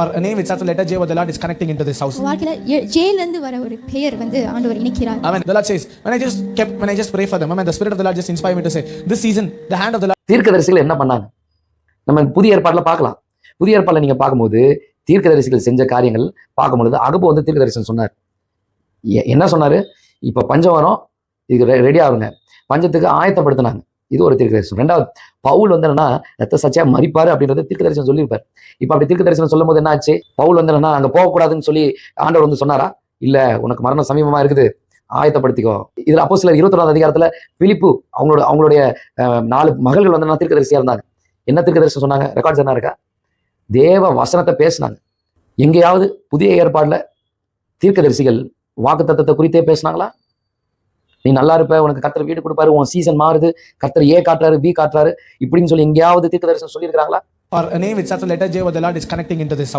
or a name which starts with letter J, what the Lord is connecting into this house. வாழ்க்கையில ஜேல இருந்து வர ஒரு பெயர் வந்து ஆண்டவர் இணைக்கிறார். Amen. The Lord says, when I just pray for them, amen, the Spirit of the Lord just inspired me to say, this season, the hand of the Lord. தீர்க்கதரிசிகள் என்ன பண்ணாங்க? நம்ம புதிய ஏற்பாடுல பார்க்கலாம். புதிய ஏற்பாடுல நீங்க பார்க்கும்போது தீர்க்கதரிசிகள் செஞ்ச காரியங்கள் பார்க்கும்பொழுது அகபு வந்து தீர்க்கதரிசனம் சொன்னார். என்ன சொன்னாரு? இப்ப பஞ்சம் வரும், இதுக்கு ரெடி ஆகுங்க, பஞ்சத்துக்கு ஆயத்தப்படுத்தினாங்க. இது ஒரு தீர்க்கதரிசனம். ரெண்டாவது, பவுல் வந்து என்னன்னா ரத்த சச்சியா மறிப்பாரு அப்படின்றது தீர்க்கதரிசனம் சொல்லியிருப்பார். இப்ப அப்படி தீர்க்கதரிசனம் சொல்லும் போது என்ன ஆச்சு? பவுல் வந்து என்னன்னா அங்க போகக்கூடாதுன்னு சொல்லி ஆண்டவர் வந்து சொன்னாரா? இல்ல, உனக்கு மரணம் சமீபமா இருக்குது, ஆயத்தப்படுத்திக்கோ. இதுல அப்போஸ்தலர் 21ஆம் அதிகாரத்துல பிலிப்பு அவங்களுடைய 4 மகள்கள் வந்து தீர்க்கதரிசியா இருந்தாங்க. என்ன தீர்க்கதரிசனம் சொன்னாங்க? ரெக்கார்ட்ஸ் என்ன இருக்கா? தேவ வசனத்தை பேசினாங்க. எங்கேயாவது புதிய ஏற்பாடுல தீர்க்கதரிசிகள் வாக்குத்தத்தத்தை குறித்தே பேசினாங்களா? நீ நல்லா இருப்ப, உனக்கு கர்த்தர் வீடு கொடுப்பாரு, உன் சீசன் மாறுது, கர்த்தர் ஏ காட்டுறாரு, பி காட்டுறாரு, இப்படின்னு சொல்லி எங்கேயாவது தீர்க்கதரிசனம் சொல்லியிருக்கிறாங்களா? Or a name which starts with letter J, what the Lord is connecting into this house.